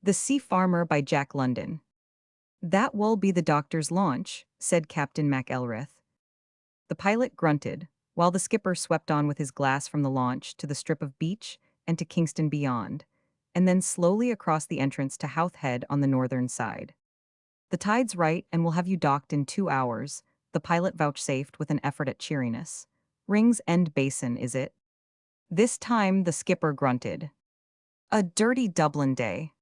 The Sea Farmer by Jack London. That will be the doctor's launch, said Captain MacElrath. The pilot grunted, while the skipper swept on with his glass from the launch to the strip of beach and to Kingston beyond, and then slowly across the entrance to Howth Head on the northern side. The tide's right and we'll have you docked in 2 hours, the pilot vouchsafed with an effort at cheeriness. Rings End Basin, is it? This time the skipper grunted. A dirty Dublin day.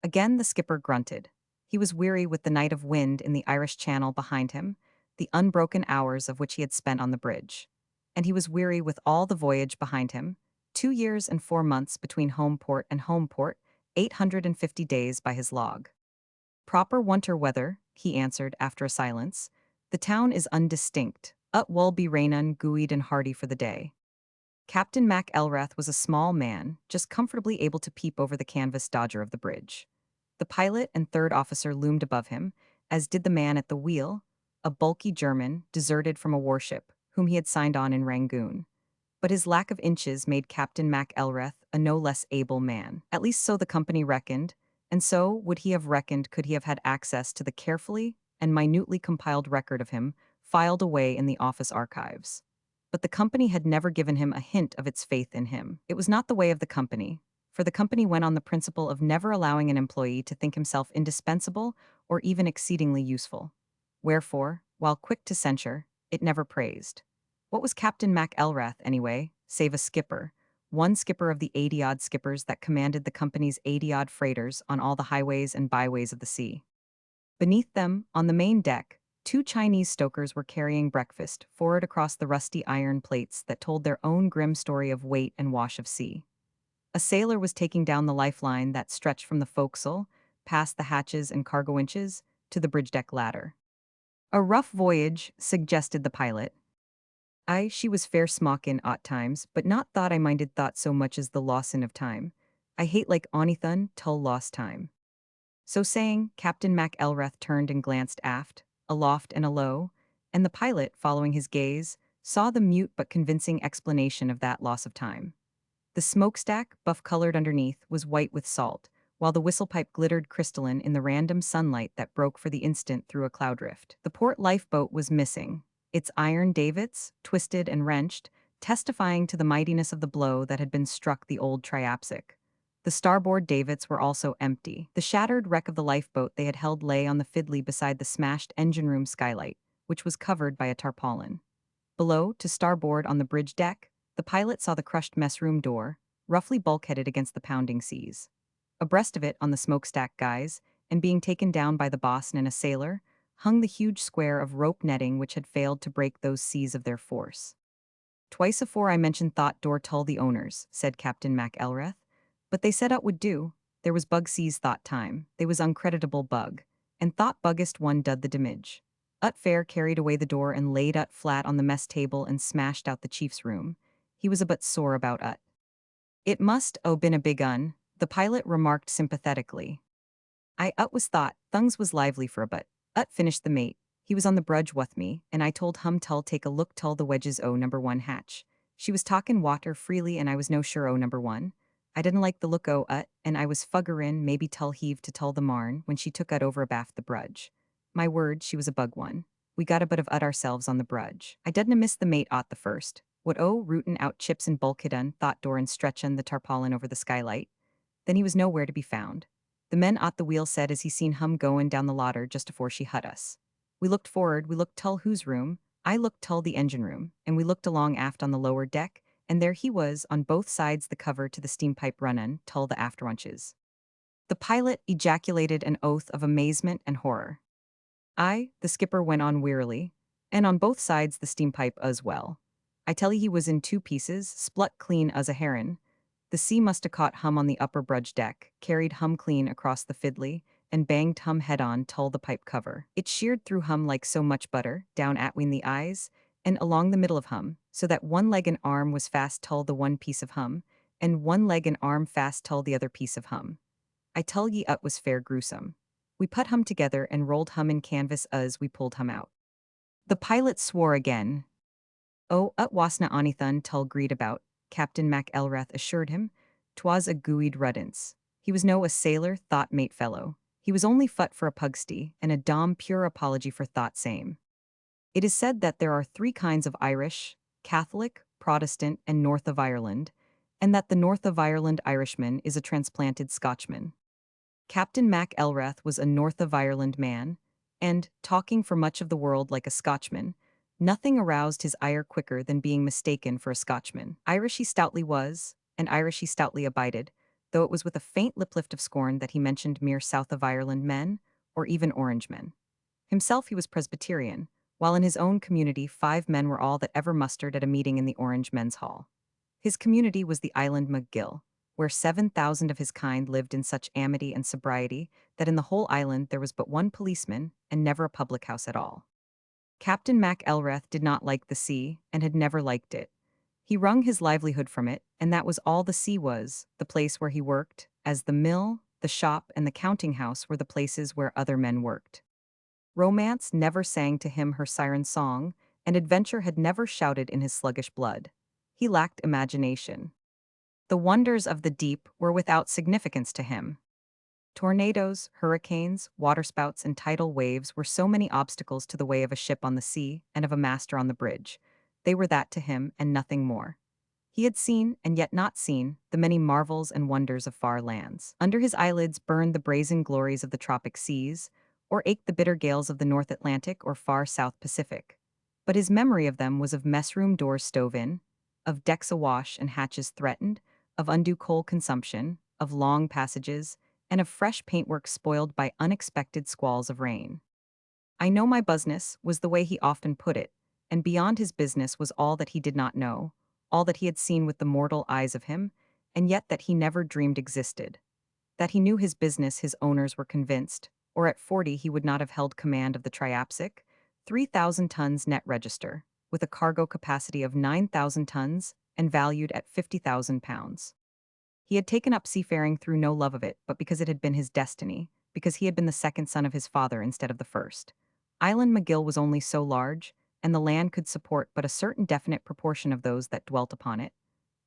Again the skipper grunted. He was weary with the night of wind in the Irish Channel behind him, the unbroken hours of which he had spent on the bridge. And he was weary with all the voyage behind him, 2 years and 4 months between home port and home port, 850 days by his log. Proper winter weather, he answered after a silence. The town is undistinct. Ut will be rainan gooid and hardy for the day. Captain Mac Elrath was a small man, just comfortably able to peep over the canvas dodger of the bridge. The pilot and third officer loomed above him, as did the man at the wheel, a bulky German, deserted from a warship, whom he had signed on in Rangoon. But his lack of inches made Captain Mac Elrath a no less able man. At least so the company reckoned, and so would he have reckoned could he have had access to the carefully and minutely compiled record of him filed away in the office archives. But the company had never given him a hint of its faith in him. It was not the way of the company, for the company went on the principle of never allowing an employee to think himself indispensable or even exceedingly useful. Wherefore, while quick to censure, it never praised. What was Captain Mac Elrath, anyway, save a skipper, one skipper of the 80-odd skippers that commanded the company's 80-odd freighters on all the highways and byways of the sea? Beneath them, on the main deck, two Chinese stokers were carrying breakfast forward across the rusty iron plates that told their own grim story of weight and wash of sea. A sailor was taking down the lifeline that stretched from the forecastle, past the hatches and cargo inches, to the bridge deck ladder. A rough voyage, suggested the pilot. She was fair smockin' o't times, but not thought I minded thought so much as the lossin' of time. I hate like onython tull lost time. So saying, Captain Mac Elrath turned and glanced aft, aloft and alow, and the pilot, following his gaze, saw the mute but convincing explanation of that loss of time. The smokestack, buff-colored underneath, was white with salt, while the whistlepipe glittered crystalline in the random sunlight that broke for the instant through a cloud rift. The port lifeboat was missing, its iron davits, twisted and wrenched, testifying to the mightiness of the blow that had been struck the old triapsic. The starboard davits were also empty. The shattered wreck of the lifeboat they had held lay on the fiddly beside the smashed engine room skylight, which was covered by a tarpaulin. Below, to starboard on the bridge deck, the pilot saw the crushed messroom door, roughly bulkheaded against the pounding seas. Abreast of it on the smokestack guys, and being taken down by the bosun and a sailor, hung the huge square of rope netting which had failed to break those seas of their force. Twice afore I mentioned thought door tull the owners, said Captain Mac Elrath, but they said ut would do. There was bug seas thought time, they was uncreditable bug, and thought buggest one dud the damage. Ut fair carried away the door and laid ut flat on the mess table and smashed out the chief's room. He was a bit sore about ut. It must been a big un, the pilot remarked sympathetically. Ut was thought, thungs was lively for a bit. Ut finished the mate. He was on the brudge with me, and I told hum tull take a look tull the wedges number one hatch. She was talkin' water freely and I was no sure number one. I didn't like the look ut, and I was fuggerin' maybe tull heave to tull the marn when she took ut over abaft the brudge. My word, she was a bug one. We got a bit of ut ourselves on the brudge. I didna miss the mate the first. What rootin' out chips and bulkheadun, thought Doran stretchin' the tarpaulin over the skylight. Then he was nowhere to be found. The men at the wheel said as he seen hum goin' down the ladder just afore she hut us. We looked forward, we looked tull whose room, I looked tull the engine room, and we looked along aft on the lower deck, and there he was, on both sides the cover to the steam pipe runnin', tull the afterwunches. The pilot ejaculated an oath of amazement and horror. The skipper went on wearily, and on both sides the steam pipe as well. I tell ye he was in two pieces, splut clean as a herrin'. The sea must 'a caught hum on the upper brudge deck, carried hum clean across the fiddly, and banged hum head on tull the pipe cover. It sheared through hum like so much butter, down atween the eyes, and along the middle of hum, so that one leg and arm was fast tull the one piece of hum, and one leg and arm fast tull the other piece of hum. I tell ye ut was fair gruesome. We put hum together and rolled hum in canvas as we pulled hum out. The pilot swore again. Ut wasna onython tull greed about, Captain Mac Elrath assured him. 'Twas a gooeyed ruddance. He was no a sailor, thought mate fellow. He was only fut for a pugsty, and a dom pure apology for thought same. It is said that there are three kinds of Irish: Catholic, Protestant, and North of Ireland, and that the North of Ireland Irishman is a transplanted Scotchman. Captain Mac Elrath was a North of Ireland man, and, talking for much of the world like a Scotchman, nothing aroused his ire quicker than being mistaken for a Scotchman. Irish he stoutly was, and Irish he stoutly abided, though it was with a faint lip lift of scorn that he mentioned mere South of Ireland men, or even Orangemen. Himself he was Presbyterian, while in his own community 5 men were all that ever mustered at a meeting in the Orange Men's Hall. His community was the island McGill, where 7,000 of his kind lived in such amity and sobriety that in the whole island there was but one policeman and never a public house at all. Captain Mac Elrath did not like the sea and had never liked it. He wrung his livelihood from it, and that was all the sea was, the place where he worked, as the mill, the shop, and the counting house were the places where other men worked. Romance never sang to him her siren song, and adventure had never shouted in his sluggish blood. He lacked imagination. The wonders of the deep were without significance to him. Tornadoes, hurricanes, waterspouts, and tidal waves were so many obstacles to the way of a ship on the sea and of a master on the bridge. They were that to him, and nothing more. He had seen, and yet not seen, the many marvels and wonders of far lands. Under his eyelids burned the brazen glories of the tropic seas, or ached the bitter gales of the North Atlantic or far South Pacific. But his memory of them was of messroom doors stove in, of decks awash and hatches threatened, of undue coal consumption, of long passages, and of fresh paintwork spoiled by unexpected squalls of rain. I know my business, was the way he often put it, and beyond his business was all that he did not know, all that he had seen with the mortal eyes of him, and yet that he never dreamed existed. That he knew his business his owners were convinced, or at 40 he would not have held command of the Triapsic, 3,000 tons net register, with a cargo capacity of 9,000 tons and valued at £50,000. He had taken up seafaring through no love of it, but because it had been his destiny, because he had been the second son of his father instead of the first. Island McGill was only so large, and the land could support but a certain definite proportion of those that dwelt upon it.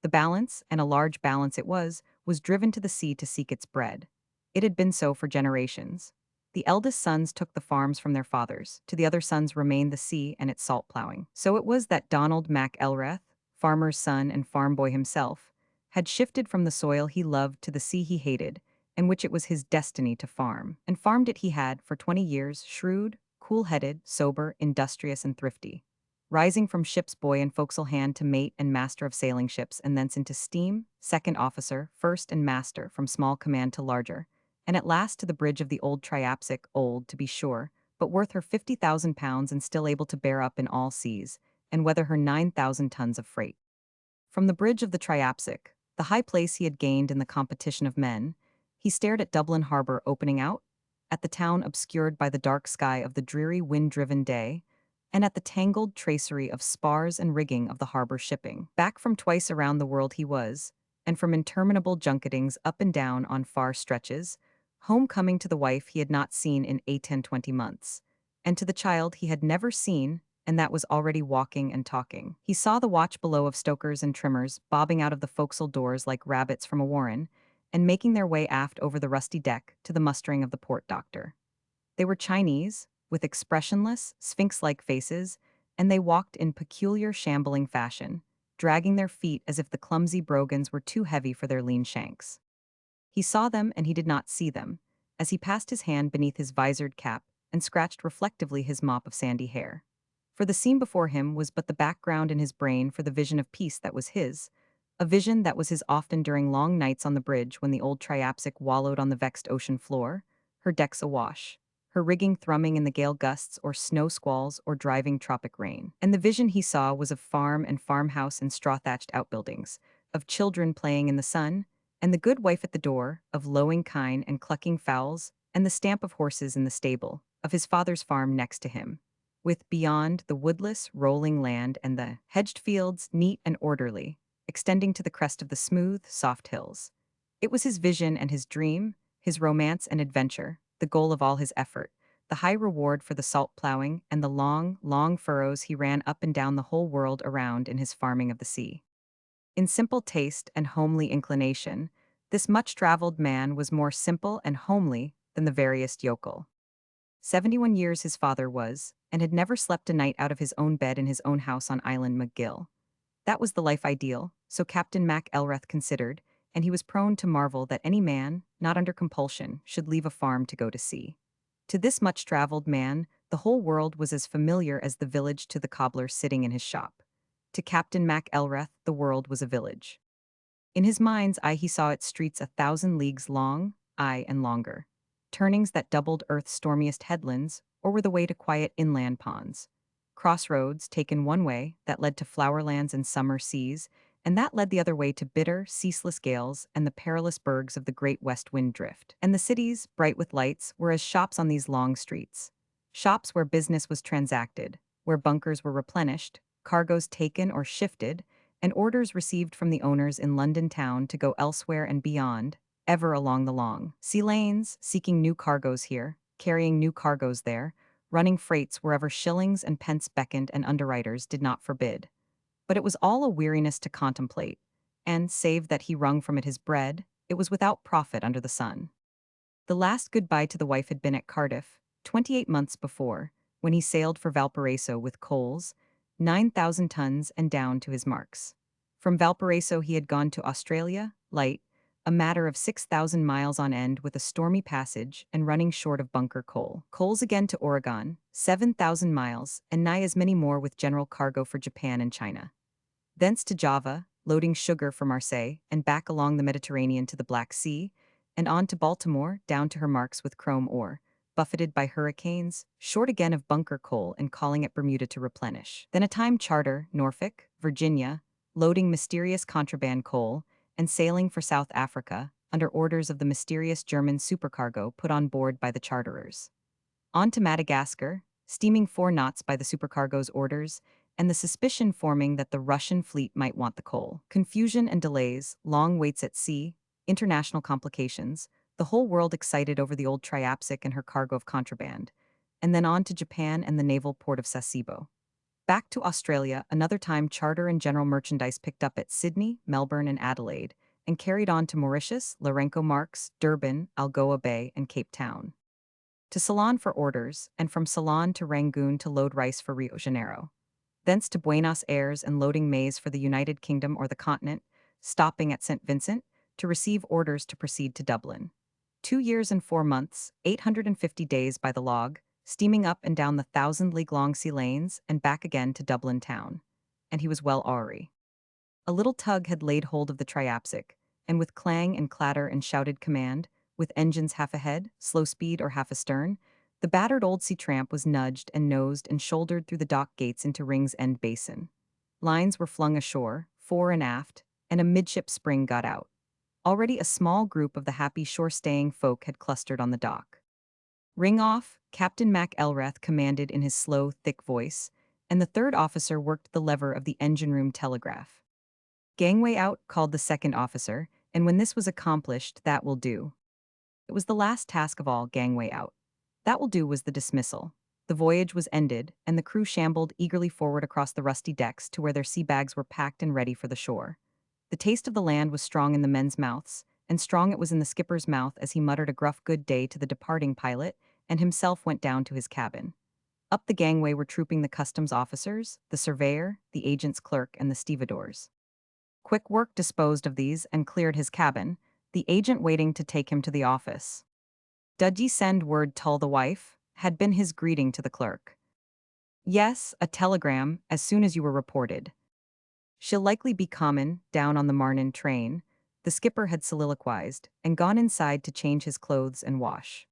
The balance, and a large balance it was driven to the sea to seek its bread. It had been so for generations. The eldest sons took the farms from their fathers, to the other sons remained the sea and its salt plowing. So it was that Donald Mac Elrath, farmer's son and farm boy himself, had shifted from the soil he loved to the sea he hated, and which it was his destiny to farm. And farmed it he had, for 20 years, shrewd, cool-headed, sober, industrious, and thrifty. Rising from ship's boy and forecastle hand to mate and master of sailing ships, and thence into steam, second officer, first and master, from small command to larger, and at last to the bridge of the old Triapsic, old, to be sure, but worth her £50,000 and still able to bear up in all seas, and weather her 9,000 tons of freight. From the bridge of the Triapsic, the high place he had gained in the competition of men, he stared at Dublin harbour opening out, at the town obscured by the dark sky of the dreary wind-driven day, and at the tangled tracery of spars and rigging of the harbour shipping. Back from twice around the world he was, and from interminable junketings up and down on far stretches, home coming to the wife he had not seen in 8 and 20 months, and to the child he had never seen, and that was already walking and talking. He saw the watch below of stokers and trimmers bobbing out of the forecastle doors like rabbits from a warren, and making their way aft over the rusty deck to the mustering of the port doctor. They were Chinese, with expressionless, sphinx-like faces, and they walked in peculiar shambling fashion, dragging their feet as if the clumsy brogans were too heavy for their lean shanks. He saw them and he did not see them, as he passed his hand beneath his visored cap and scratched reflectively his mop of sandy hair. For the scene before him was but the background in his brain for the vision of peace that was his, a vision that was his often during long nights on the bridge when the old Triapsic wallowed on the vexed ocean floor, her decks awash, her rigging thrumming in the gale gusts or snow squalls or driving tropic rain. And the vision he saw was of farm and farmhouse and straw-thatched outbuildings, of children playing in the sun, and the good wife at the door, of lowing kine and clucking fowls, and the stamp of horses in the stable, of his father's farm next to him, with beyond the woodless, rolling land and the hedged fields, neat and orderly, extending to the crest of the smooth, soft hills. It was his vision and his dream, his romance and adventure, the goal of all his effort, the high reward for the salt plowing and the long, long furrows he ran up and down the whole world around in his farming of the sea. In simple taste and homely inclination, This much-traveled man was more simple and homely than the veriest yokel. 71 years his father was, and had never slept a night out of his own bed in his own house on Island McGill. That was the life ideal, so Captain Mac Elrath considered, and he was prone to marvel that any man, not under compulsion, should leave a farm to go to sea. To this much-traveled man, the whole world was as familiar as the village to the cobbler sitting in his shop. To Captain Mac Elrath, the world was a village. In his mind's eye he saw its streets 1,000 leagues long, aye and longer. Turnings that doubled Earth's stormiest headlands, or were the way to quiet inland ponds. Crossroads taken one way that led to flowerlands and summer seas, and that led the other way to bitter, ceaseless gales and the perilous bergs of the great west wind drift. And the cities, bright with lights, were as shops on these long streets. Shops where business was transacted, where bunkers were replenished, cargoes taken or shifted, and orders received from the owners in London town to go elsewhere and beyond, ever along the long sea lanes, seeking new cargoes here, carrying new cargoes there, running freights wherever shillings and pence beckoned and underwriters did not forbid. But it was all a weariness to contemplate, and, save that he wrung from it his bread, it was without profit under the sun. The last goodbye to the wife had been at Cardiff, 28 months before, when he sailed for Valparaiso with coals, 9,000 tons and down to his marks. From Valparaiso he had gone to Australia, light, a matter of 6,000 miles on end with a stormy passage and running short of bunker coal. Coals again to Oregon, 7,000 miles, and nigh as many more with general cargo for Japan and China. Thence to Java, loading sugar for Marseille, and back along the Mediterranean to the Black Sea, and on to Baltimore, down to her marks with chrome ore, buffeted by hurricanes, short again of bunker coal and calling at Bermuda to replenish. Then a time charter, Norfolk, Virginia, loading mysterious contraband coal, and sailing for South Africa, under orders of the mysterious German supercargo put on board by the charterers. On to Madagascar, steaming 4 knots by the supercargo's orders, and the suspicion forming that the Russian fleet might want the coal. Confusion and delays, long waits at sea, international complications, the whole world excited over the old Triapsic and her cargo of contraband, and then on to Japan and the naval port of Sasebo. Back to Australia, another time charter and general merchandise picked up at Sydney, Melbourne, and Adelaide, and carried on to Mauritius, Lourenco Marques, Durban, Algoa Bay, and Cape Town. To Ceylon for orders, and from Ceylon to Rangoon to load rice for Rio Janeiro. Thence to Buenos Aires and loading maize for the United Kingdom or the continent, stopping at St. Vincent, to receive orders to proceed to Dublin. 2 years and 4 months, 850 days by the log, steaming up and down the 1,000 league long sea lanes and back again to Dublin town. And he was well awry. A little tug had laid hold of the Triapsic, and with clang and clatter and shouted command, with engines half ahead, slow speed or half astern, the battered old sea tramp was nudged and nosed and shouldered through the dock gates into Ring's End Basin. Lines were flung ashore, fore and aft, and a midship spring got out. Already a small group of the happy shore-staying folk had clustered on the dock. "Ring off," Captain Mac Elrath commanded in his slow, thick voice, and the third officer worked the lever of the engine-room telegraph. "Gangway out," called the second officer, and when this was accomplished, "That will do." It was the last task of all, gangway out. "That will do" was the dismissal. The voyage was ended, and the crew shambled eagerly forward across the rusty decks to where their sea bags were packed and ready for the shore. The taste of the land was strong in the men's mouths, and strong it was in the skipper's mouth as he muttered a gruff good day to the departing pilot, and himself went down to his cabin. Up the gangway were trooping the customs officers, the surveyor, the agent's clerk, and the stevedores. Quick work disposed of these and cleared his cabin, the agent waiting to take him to the office. "Dud ye send word tull the wife?" had been his greeting to the clerk. "Yes, a telegram, as soon as you were reported. She'll likely be comin' down on the Marnin train," the skipper had soliloquized, and gone inside to change his clothes and wash.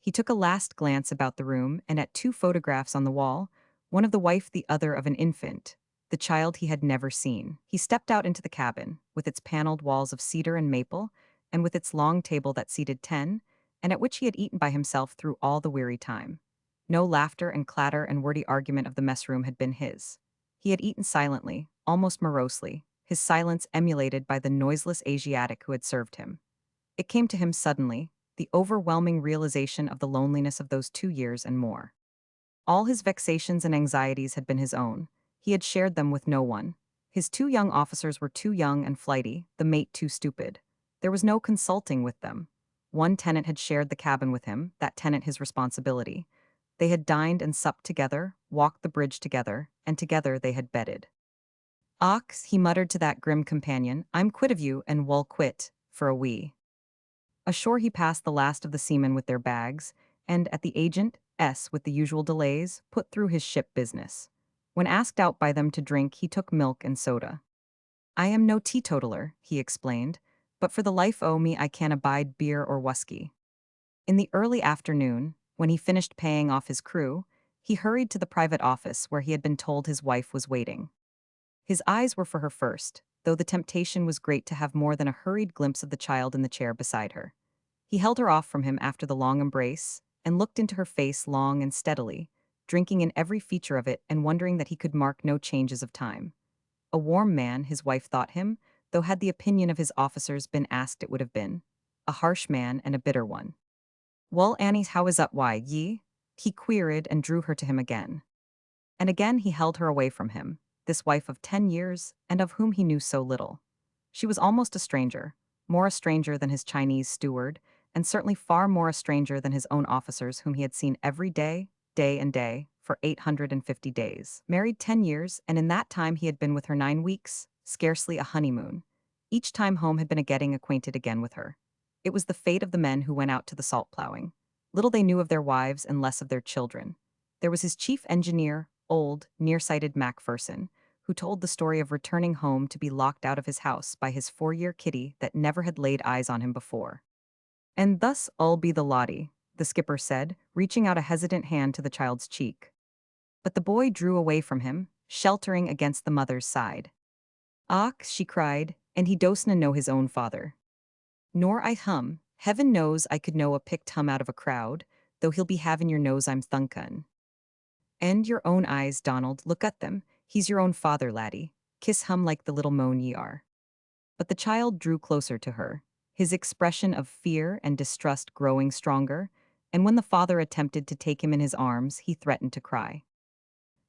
He took a last glance about the room and at 2 photographs on the wall, one of the wife, the other of an infant, the child he had never seen. He stepped out into the cabin, with its paneled walls of cedar and maple, and with its long table that seated 10, and at which he had eaten by himself through all the weary time. No laughter and clatter and wordy argument of the mess room had been his. He had eaten silently, almost morosely, his silence emulated by the noiseless Asiatic who had served him. It came to him suddenly, the overwhelming realization of the loneliness of those 2 years and more. All his vexations and anxieties had been his own. He had shared them with no one. His 2 young officers were too young and flighty, the mate too stupid. There was no consulting with them. One tenant had shared the cabin with him, that tenant his responsibility. They had dined and supped together, walked the bridge together, and together they had bedded. Ox, he muttered to that grim companion, I'm quit of you and wull quit, for a wee. Ashore he passed the last of the seamen with their bags, and at the agent, S, with the usual delays, put through his ship business. When asked out by them to drink, he took milk and soda. I am no teetotaler, he explained, but for the life o' me I can't abide beer or whisky. In the early afternoon, when he finished paying off his crew, he hurried to the private office where he had been told his wife was waiting. His eyes were for her first, though the temptation was great to have more than a hurried glimpse of the child in the chair beside her. He held her off from him after the long embrace, and looked into her face long and steadily, drinking in every feature of it and wondering that he could mark no changes of time. A warm man, his wife thought him, though had the opinion of his officers been asked it would have been. A harsh man and a bitter one. Well, Annie, how is up, why, ye? He queried and drew her to him again. And again he held her away from him, this wife of 10 years, and of whom he knew so little. She was almost a stranger, more a stranger than his Chinese steward, and certainly far more a stranger than his own officers whom he had seen every day, day and day, for 850 days. Married 10 years, and in that time he had been with her 9 weeks, scarcely a honeymoon. Each time home had been a getting acquainted again with her. It was the fate of the men who went out to the salt plowing. Little they knew of their wives and less of their children. There was his chief engineer, old, nearsighted Macpherson, who told the story of returning home to be locked out of his house by his 4-year kitty that never had laid eyes on him before. And thus I'll be the Lottie, the skipper said, reaching out a hesitant hand to the child's cheek. But the boy drew away from him, sheltering against the mother's side. "Och," she cried, "and he dostna know his own father. Nor I hum, heaven knows I could know a picked hum out of a crowd, though he'll be having your nose I'm thunkin'. And your own eyes, Donald, look at them, he's your own father, laddie. Kiss hum like the little moan ye are." But the child drew closer to her, his expression of fear and distrust growing stronger, and when the father attempted to take him in his arms, he threatened to cry.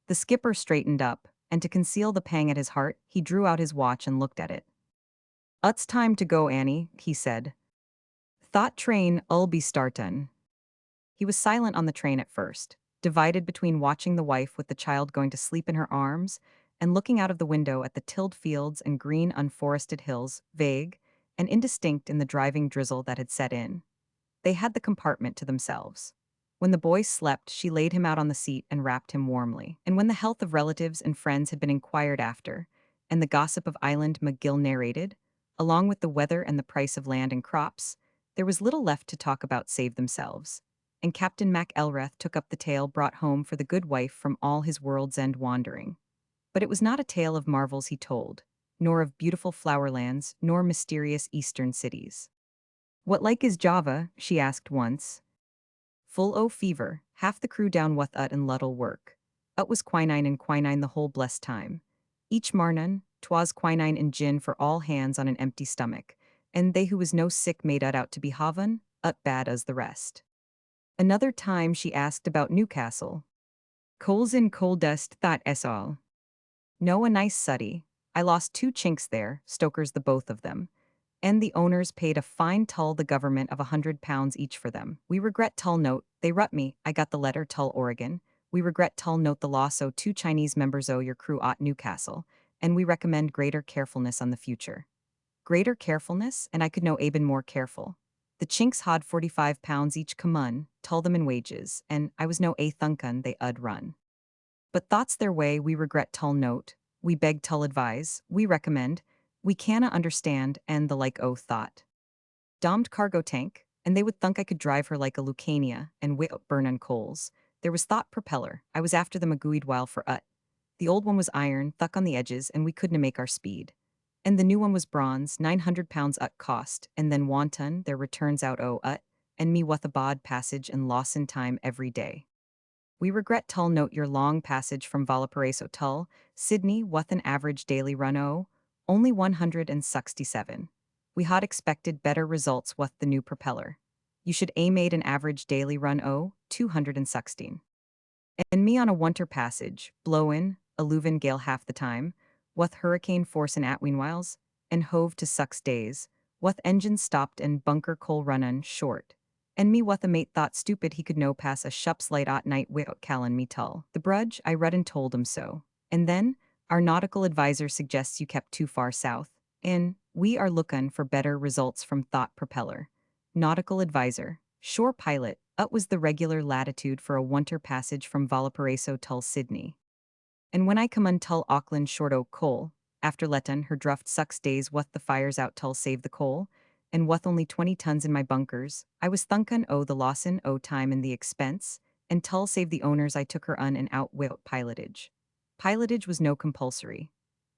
The skipper straightened up, and to conceal the pang at his heart, he drew out his watch and looked at it. "Ut's time to go, Annie," he said. "Thought train, I'll be startin'." He was silent on the train at first, divided between watching the wife with the child going to sleep in her arms and looking out of the window at the tilled fields and green unforested hills, vague and indistinct in the driving drizzle that had set in. They had the compartment to themselves. When the boy slept, she laid him out on the seat and wrapped him warmly. And when the health of relatives and friends had been inquired after, and the gossip of Island McGill narrated, along with the weather and the price of land and crops, there was little left to talk about save themselves. And Captain MacElrath took up the tale brought home for the good wife from all his world's end wandering. But it was not a tale of marvels he told, nor of beautiful flowerlands, nor mysterious eastern cities. "What like is Java?" she asked once. "Full o' fever, half the crew down wuth ut and Ludd'll work. Ut was quinine and quinine the whole blessed time. Each marnin, 'twas quinine and gin for all hands on an empty stomach, and they who was no sick made ut out to be haven, ut bad as the rest." Another time she asked about Newcastle. "Coals in coal dust, thought es all. No, a nice suddy. I lost 2 chinks there, stokers the both of them. And the owners paid a fine tull the government of £100 each for them. We regret tull note, they rut me, I got the letter tull Oregon. We regret tull note the loss o' 2 Chinese members o' your crew at Newcastle, and we recommend greater carefulness on the future." Greater carefulness, and I could no been more careful. The chinks had £45 each comun, tull them in wages, and I was no thunkun they ud run. But thoughts their way, we regret tull note, we beg tull advise, we recommend, we canna understand, and the like o' thought. Dommed cargo tank, and they would thunk I could drive her like a Lucania, and wit burn on coals. There was thought propeller, I was after them a gooid while for ut. The old one was iron, thuck on the edges, and we couldna make our speed. And the new one was bronze, £900 ut cost, and then wanton, their returns out o' ut, and me wuth a bod passage and loss in time every day. We regret tull note your long passage from Valparaiso tull, Sydney wuth an average daily run o, only 167. We had expected better results wuth the new propeller. You should made an average daily run o, 216. And me on a winter passage, blowin', a Leuven gale half the time, wuth hurricane force in atween whiles, and hove to sucks days, What engine stopped and bunker coal runnin' short. And me what the mate thought stupid he could no pass a shup's light at night without calling me tull. The brudge, I read and told him so. And then, our nautical advisor suggests you kept too far south. And we are lookin' for better results from thought propeller. Nautical advisor. Shore pilot. Was the regular latitude for a winter passage from Valparaiso tull Sydney. And when I come untull Auckland short o' coal, after lettin' her druft sucks days wuth the fires out tull save the coal, and wuth only 20 tons in my bunkers, I was thunkin' o' the lossin' o' time and the expense, and tull save the owners I took her un and out wi't pilotage. Pilotage was no compulsory.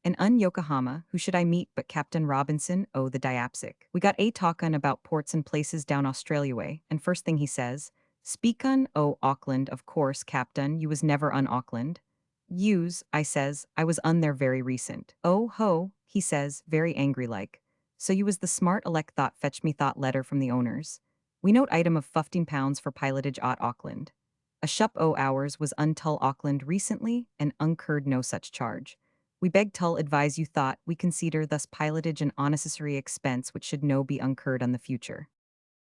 And Yokohama, who should I meet but Captain Robinson o' the Diapsic. We got a talkin' about ports and places down Australia way, and first thing he says, "Speakin' o' Auckland, of course, Captain, you was never un Auckland." "Use," I says, "I was un there very recent." "Oh ho," he says, very angry like. "So you was the smart elect thought fetch me thought letter from the owners. We note item of £15 for pilotage at Auckland. A shup o' hours was untull Auckland recently and uncurred no such charge. We beg tull advise you thought we consider thus pilotage an unnecessary expense which should no be incurred on the future."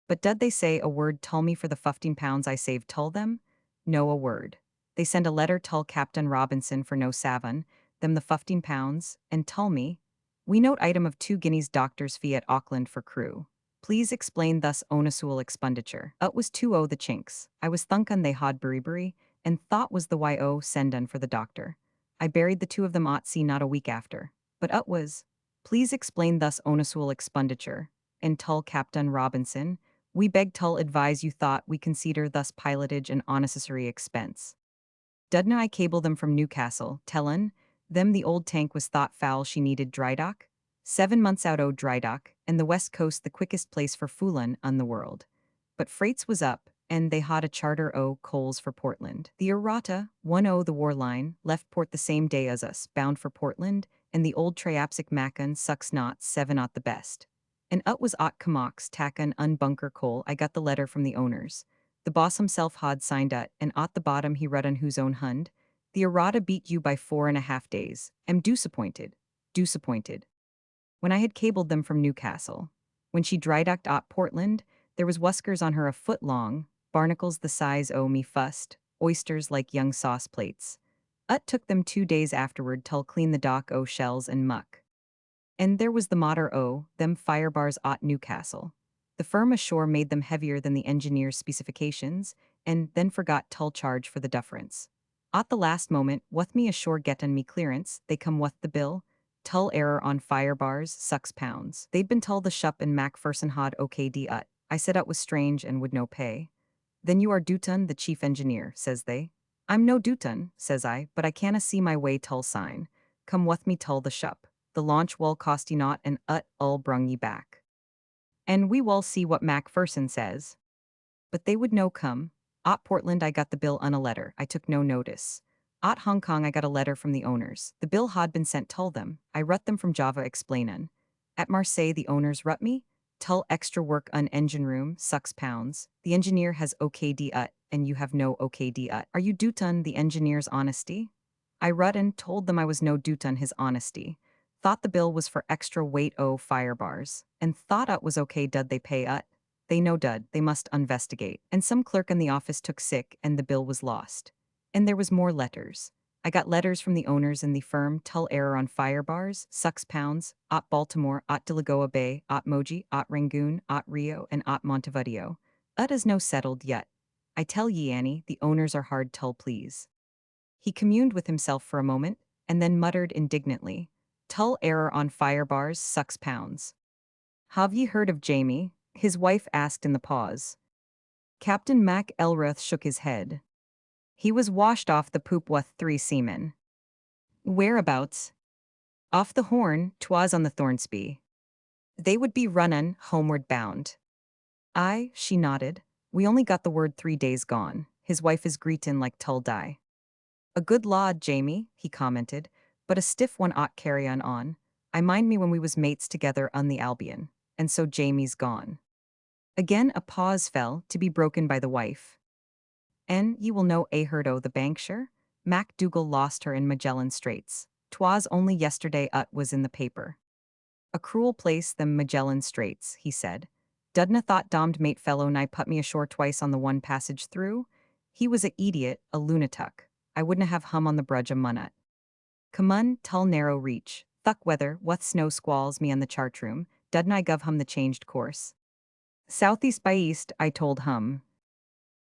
But did they say a word tull me for the £15 I saved tull them? No a word. They send a letter tull Captain Robinson for no savin, them the £15, and tull me, "We note item of 2 guineas doctor's fee at Auckland for crew. Please explain thus onusual expenditure." Was 2 the chinks. I was thunkin' they had bury, and thought was the yo sendun for the doctor. I buried the two of them at sea not a week after. But was, "Please explain thus onusual expenditure," and tull Captain Robinson, "We beg tull advise you thought we consider thus pilotage an unnecessary expense." Dudna I cable them from Newcastle, tellin' them the old tank was thought foul she needed dry dock. 7 months out o' dry dock, and the west coast the quickest place for foolin' on the world. But freights was up, and they had a charter o' coals for Portland. The Errata, 1 the war line, left port the same day as us, bound for Portland, and the old Triapsic Macon sucks not 7 the best. And was Kamox tacken unbunker coal. I got the letter from the owners. The boss himself had signed and at the bottom he read on whose own hund. "The errata beat you by 4.5 days. Am disappointed. Disappointed." When I had cabled them from Newcastle. When she dry docked at Portland, there was whiskers on her a foot long, barnacles the size o' me fust, oysters like young sauce plates. Took them 2 days afterward tull clean the dock o' shells and muck. And there was the mater o' them fire bars at Newcastle. The firm ashore made them heavier than the engineer's specifications, and then forgot tull charge for the difference. At the last moment, wuth me ashore gettin' me clearance, they come wuth the bill. Tull error on fire bars, £6. They'd been tull the shup and Macpherson had OKD ut. I said was strange and would no pay. "Then you are Dutton, the chief engineer," says they. "I'm no Dutton," says I, "but I canna see my way tull sign. Come wuth me tull the shup. The launch wull cost ye not and ull brung ye back. And we wull see what Macpherson says." But they would no come. At Portland I got the bill on a letter, I took no notice. At Hong Kong I got a letter from the owners. The bill had been sent tull them. I rut them from Java explainin'. At Marseille the owners rut me. Tull extra work on engine room, £6. The engineer has OKD and you have no OKD Are you Dutton the engineer's honesty? I rut and told them I was no Dutton his honesty. Thought the bill was for extra weight o' fire bars, and thought was okay dud they pay They no dud, they must investigate. And some clerk in the office took sick and the bill was lost. And there was more letters. I got letters from the owners in the firm tull error on fire bars, £6, at Baltimore, at De Lagoa Bay, at Moji, at Rangoon, at Rio, and at Montevideo. Is no settled yet. I tell ye, Annie, the owners are hard tull please. He communed with himself for a moment, and then muttered indignantly, "Tull error on fire bars, £6. Have ye heard of Jamie?" his wife asked in the pause. Captain Mac Elrath shook his head. "He was washed off the poop with 3 seamen." "Whereabouts?" "Off the Horn, 'twas on the Thornsby. They would be runnin' homeward bound." "Aye," she nodded. "We only got the word 3 days gone. His wife is greetin' like tull die." "A good lad, Jamie," he commented, "but a stiff one ought carryin' on. I mind me when we was mates together on the Albion, and so Jamie's gone." Again a pause fell, to be broken by the wife. "And ye will know a heard o' the Bankshire? Mac Dougal lost her in Magellan Straits. 'Twas only yesterday was in the paper." A cruel place, them Magellan Straits, he said. Dudna thought dommed mate fellow nigh put me ashore twice on the one passage through. He was a idiot, a lunatic. I wouldna have hum on the brudge a munut. Comun, tull narrow reach, thuck weather, wuth snow squalls me on the chart room, dudna I gov hum the changed course. Southeast by east, I told hum.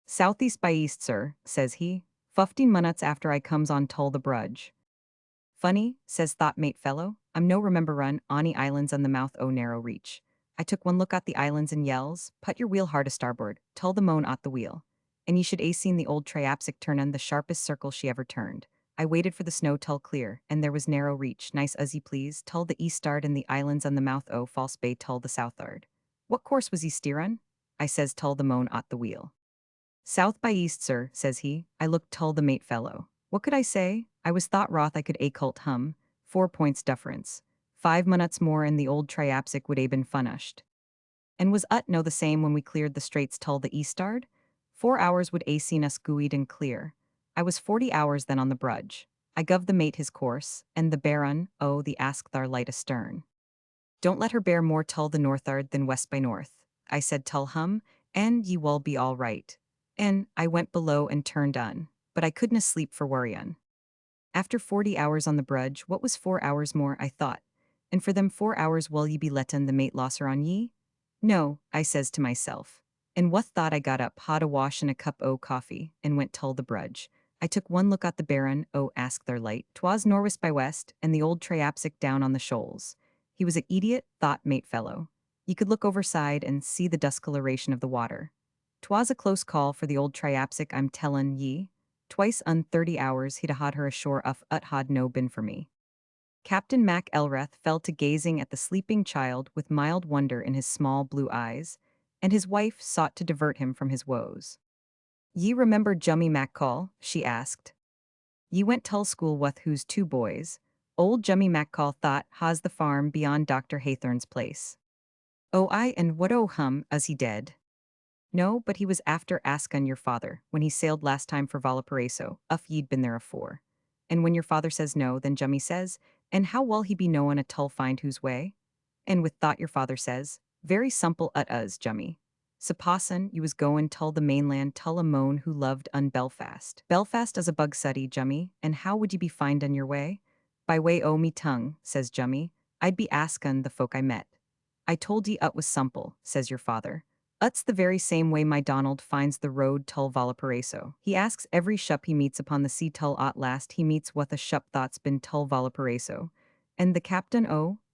Southeast by east, sir, says he. 15 minutes after I comes on tull the brudge. Funny, says thought mate fellow, I'm no remember run, Ani Islands on the mouth o narrow reach. I took one look at the islands and yells, put your wheel hard a starboard, tull the moan at the wheel. And ye should a seen the old triapsic turn on the sharpest circle she ever turned. I waited for the snow tull clear, and there was narrow reach, nice as ye please, tull the eastard and the islands on the mouth o false bay tull the southard. What course was ye steerin'? I says tull the moan at the wheel. South by east, sir, says he. I looked tull the mate fellow. What could I say? I was thought wroth I could a cult hum. 4 points difference. 5 minutes more and the old triapsic would a been funished. And was no the same when we cleared the straits tull the eastard? 4 hours would a seen us gooeyed and clear. I was 40 hours then on the brudge. I gov the mate his course, and the baron, oh, the askthar light astern. Don't let her bear more tull the northard than west by north. I said tull hum, and ye will be all right. And I went below and turned on, but I couldna sleep for worryin'. After 40 hours on the brudge, what was 4 hours more, I thought. And for them 4 hours will ye be lettin' the mate losser on ye? No, I says to myself. And what thought I got up, had a wash and a cup o' coffee, and went tull the brudge. I took one look at the baron, oh, ask their light. 'Twas norwest by west, and the old triapsic down on the shoals. He was a idiot, thought mate fellow. Ye could look overside and see the discoloration of the water. 'Twas a close call for the old triapsic, I'm tellin' ye. Twice 30 hours he'd a had her ashore ut had no been for me. Captain Mac Elrath fell to gazing at the sleeping child with mild wonder in his small blue eyes, and his wife sought to divert him from his woes. Ye remember Jummy Maccall? She asked. Ye went tull school with whose 2 boys. Old Jummy Maccall thought has the farm beyond Dr. Haythorn's place. Oh I and what oh hum, as he dead. No, but he was after askin' your father, when he sailed last time for Valparaiso, if ye'd been there afore. And when your father says no, then Jummy says, and how will he be knowin' a tull find whose way? And with thought your father says, very simple ut us, Jummy. Supposin' you was goin' tull the mainland tull a moan who loved Belfast. Belfast as a bug suddy, Jummy, and how would ye be findin' your way? By way o' me tongue, says Jummy. I'd be askin' the folk I met. I told ye ut was simple, says your father. Ut's the very same way my Donald finds the road tull Valparaiso. He asks every shup he meets upon the sea tull at last he meets what a shup thought's been tull Valparaiso. And the captain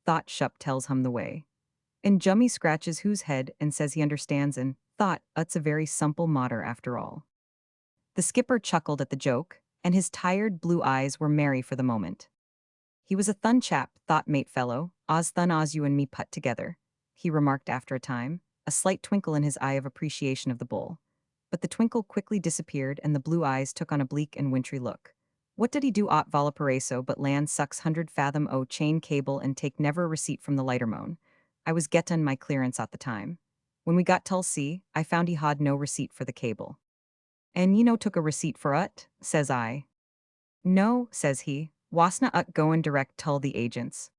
thought shup tells him the way. And Jummy scratches whose head and says he understands and thought ut's a very simple matter after all. The skipper chuckled at the joke, and his tired blue eyes were merry for the moment. He was a thun chap, thought mate fellow, os thun os you and me put together, he remarked after a time, a slight twinkle in his eye of appreciation of the bull. But the twinkle quickly disappeared and the blue eyes took on a bleak and wintry look. What did he do at Valparaiso but land 600 fathom o chain cable and take never a receipt from the lightermoan? I was gettin' my clearance at the time. When we got tull sea, I found he had no receipt for the cable. And ye no took a receipt for ut, says I. No, says he, wasna ut goin' direct tull the agents.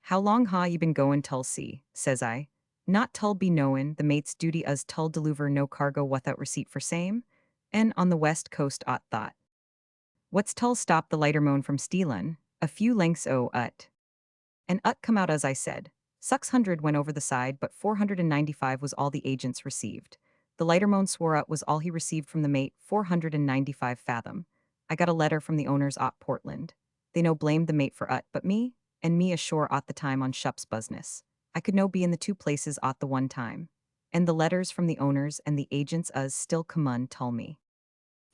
How long ha ye been goin' tull sea, says I. Not tull be knowin' the mate's duty as tull deliver no cargo without receipt for same, and on the west coast ot thought. What's tull stop the lightermoan from stealin'? A few lengths o ut. And ut come out as I said. 600 went over the side, but 495 was all the agents received. The lightermoan swore ut was all he received from the mate, 495 fathom. I got a letter from the owners at Portland. They no blamed the mate for ut, but me, and me ashore at the time on shup's business. I could no be in the 2 places at the one time. And the letters from the owners and the agents us still comun tull me.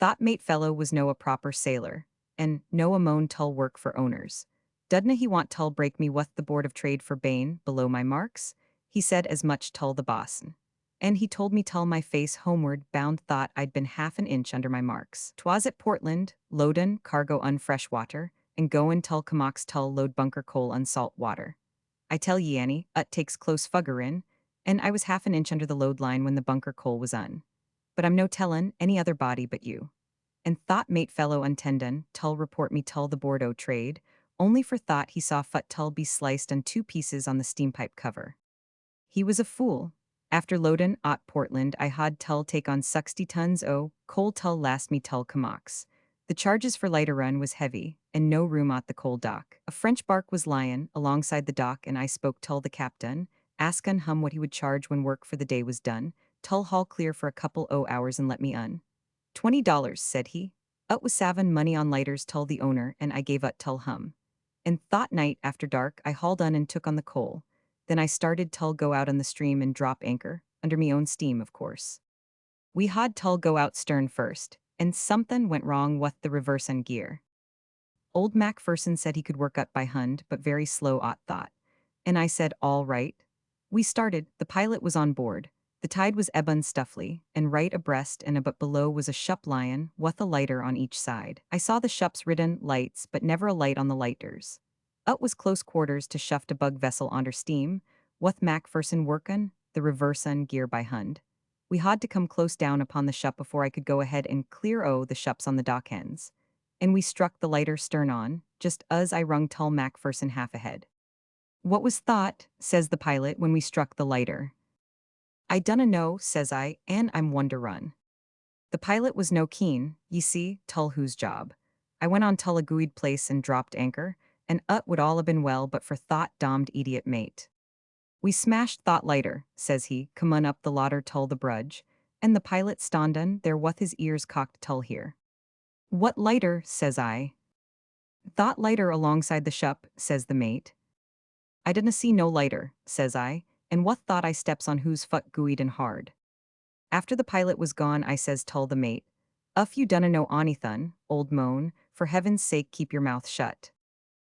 Thought mate fellow was no a proper sailor, and no a moan tull work for owners. Dudna he want tull break me with the Board of Trade for bane, below my marks? He said as much tull the boss'n. And he told me tull my face homeward bound thought I'd been half an inch under my marks. 'Twas at Portland, loadin' cargo unfresh water, and goin' tull Comox tull load bunker coal unsalt water. I tell ye, Annie, ut takes close fugger in, and I was half an inch under the load line when the bunker coal was un. But I'm no tellin' any other body but you. And thought mate fellow untendon, tull report me tull the Board o' Trade, only for thought he saw fut tull be sliced on two pieces on the steam pipe cover. He was a fool. After Loden at Portland, I had tull take on 60 tons o coal tull last me tull kamox. The charges for lighter run was heavy, and no room at the coal dock. A French bark was lying alongside the dock, and I spoke tull the captain, askin' hum what he would charge when work for the day was done. Tull haul clear for a couple o hours and let me un. $20, said he. Ut was savin' money on lighters tull the owner, and I gave ut tull hum. And thought night after dark I hauled on and took on the coal. Then I started tull go out on the stream and drop anchor, under me own steam, of course. We had tull go out stern first, and somethin' went wrong with the reverse and gear. Old Macpherson said he could work up by Hund, but very slow Ott thought. And I said, all right. We started, the pilot was on board. The tide was ebbin' stuffly, and right abreast and a but below was a shup lion, with a lighter on each side. I saw the shup's ridden lights, but never a light on the lighters. Ut was close quarters to shuft a bug vessel onder steam, with Macpherson workin', the reverse and gear by Hund. We had to come close down upon the shup before I could go ahead and clear o the shups on the dock ends. And we struck the lighter stern on, just as I rung tull Macpherson half ahead. What was thought, says the pilot when we struck the lighter. I dunna know, says I, and I'm one to run. The pilot was no keen, ye see, tull whose job. I went on Tullaguid place and dropped anchor, and ut would all ha been well but for thought dommed idiot mate. We smashed thought lighter, says he, comin' up the lauder tull the brudge, and the pilot stondun there with his ears cocked tull here. What lighter, says I. Thought lighter alongside the shup, says the mate. I didna see no lighter, says I, and what thought I steps on whose foot gooeyed and hard. After the pilot was gone, I says tull the mate, "Uff you dunna know onythun, old moan, for heaven's sake keep your mouth shut."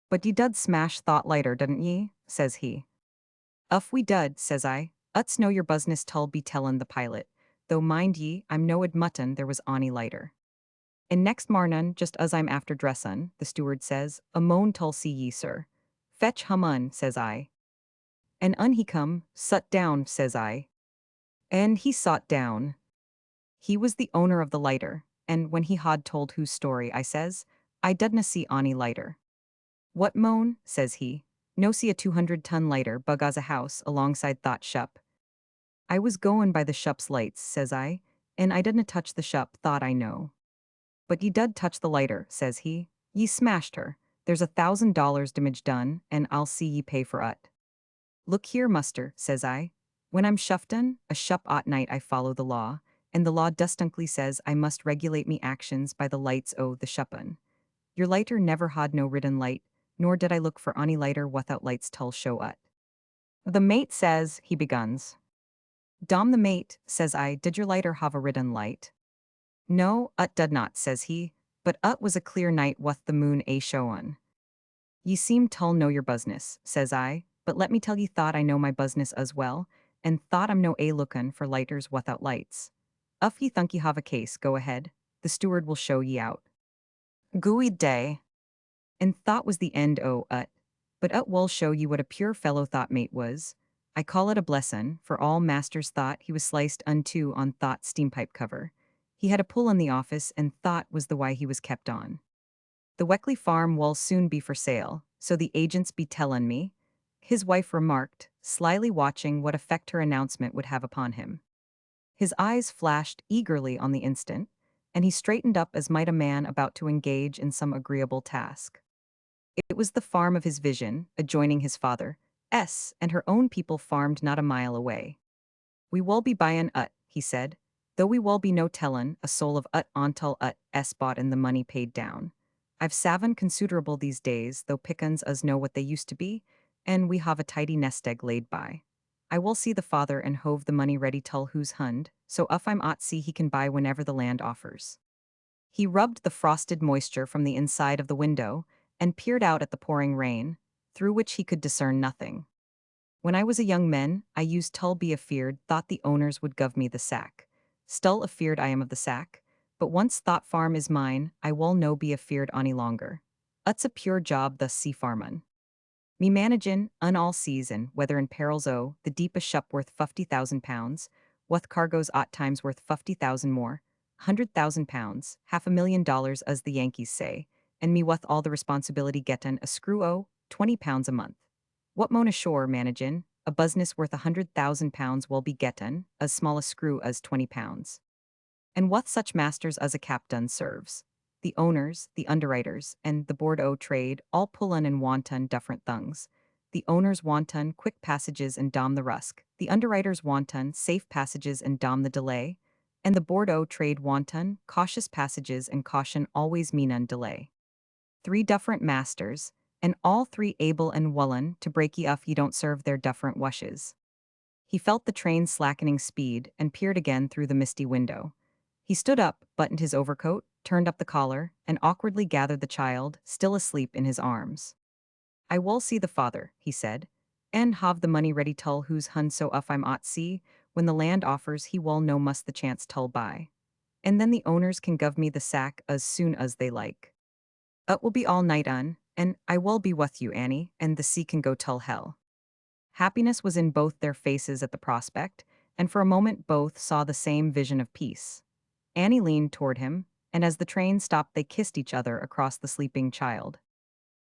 "But ye dud smash thought lighter, didn't ye?" says he. "Uff we dud," says I, "ut's no your business tull be tellin' the pilot, though mind ye, I'm no admuttin' there was ony lighter." And next marnin', just as I'm after dressin', the steward says, "A moan tull see ye, sir." "Fetch hum un," says I. And un he come, "Sut down," says I. And he sot down. He was the owner of the lighter, and when he had told whose story, I says, "I dudna see ony lighter." "What moan?" says he. "No see a 200-ton lighter bug as a house alongside thought shup." "I was goin' by the shup's lights," says I, "and I didna touch the shup, thought I know." "But ye dud touch the lighter," says he. "Ye smashed her. There's $1,000 damage done, and I'll see ye pay for ut." "Look here, muster," says I. "When I'm shuftin' a shup at night I follow the law, and the law distinctly says I must regulate me actions by the lights o' the shup'n. Your lighter never had no ridden light, nor did I look for ony lighter without lights tull show ut." "The mate says," he beguns. "Dom the mate," says I, "did your lighter have a ridden light?" "No, ut did not," says he, "but ut was a clear night with the moon a showin'." "Ye seem tull know your business," says I, "but let me tell ye thought I know my business as well, and thought I'm no a lookin' for lighters without lights. Uff ye thunk ye have a case, go ahead. The steward will show ye out." Gooey day. And thought was the end o' ut. But ut will show ye what a pure fellow thought mate was. I call it a blessin', for all masters thought he was sliced unto on thought steampipe cover. He had a pull in the office, and thought was the why he was kept on. "The Weckley farm will soon be for sale, so the agents be tellin' me," his wife remarked, slyly watching what effect her announcement would have upon him. His eyes flashed eagerly on the instant, and he straightened up as might a man about to engage in some agreeable task. It was the farm of his vision, adjoining his father's, and her own people farmed not a mile away. "We wull be buyin' ut," he said, "though we wull be no tellin' a soul of ut ontil ut's bought and the money paid down. I've savin considerable these days, though pickins us know what they used to be, and we have a tidy nest egg laid by. I will see the father and hove the money ready tull who's hund, so if I'm ought see he can buy whenever the land offers." He rubbed the frosted moisture from the inside of the window and peered out at the pouring rain, through which he could discern nothing. "When I was a young man, I used tull be afeard thought the owners would guv me the sack. Stull afeard I am of the sack, but once thought farm is mine, I will no be afeard ony longer. Ut's a pure job thus sea farmin'. Me managin' all seas and whether in perils o' the deepest shup worth £50,000, with cargoes odd times worth 50,000 more, £100,000, $500,000 as the Yankees say, and me wuth all the responsibility gettin' a screw o, £20 a month. What Mona Shore managin', a business worth £100,000 will be gettin', as small a screw as £20. And what such masters as a captain serves. The owners, the underwriters, and the board o' trade all pullin and wanton different things. The owners wanton quick passages and dom the rusk. The underwriters wanton safe passages and dom the delay. And the board o' trade wanton cautious passages and caution always meanin delay. Three different masters, and all three able and willin to break ye if ye don't serve their different wishes. He felt the train slackening speed and peered again through the misty window. He stood up, buttoned his overcoat, turned up the collar, and awkwardly gathered the child, still asleep, in his arms. I will see the father, he said, and have the money ready tull whose hun so if I'm ought see, when the land offers he will no must the chance tull buy. And then the owners can guv me the sack as soon as they like. It will be all night on, and I will be with you, Annie, and the sea can go tull hell. Happiness was in both their faces at the prospect, and for a moment both saw the same vision of peace. Annie leaned toward him, and as the train stopped they kissed each other across the sleeping child.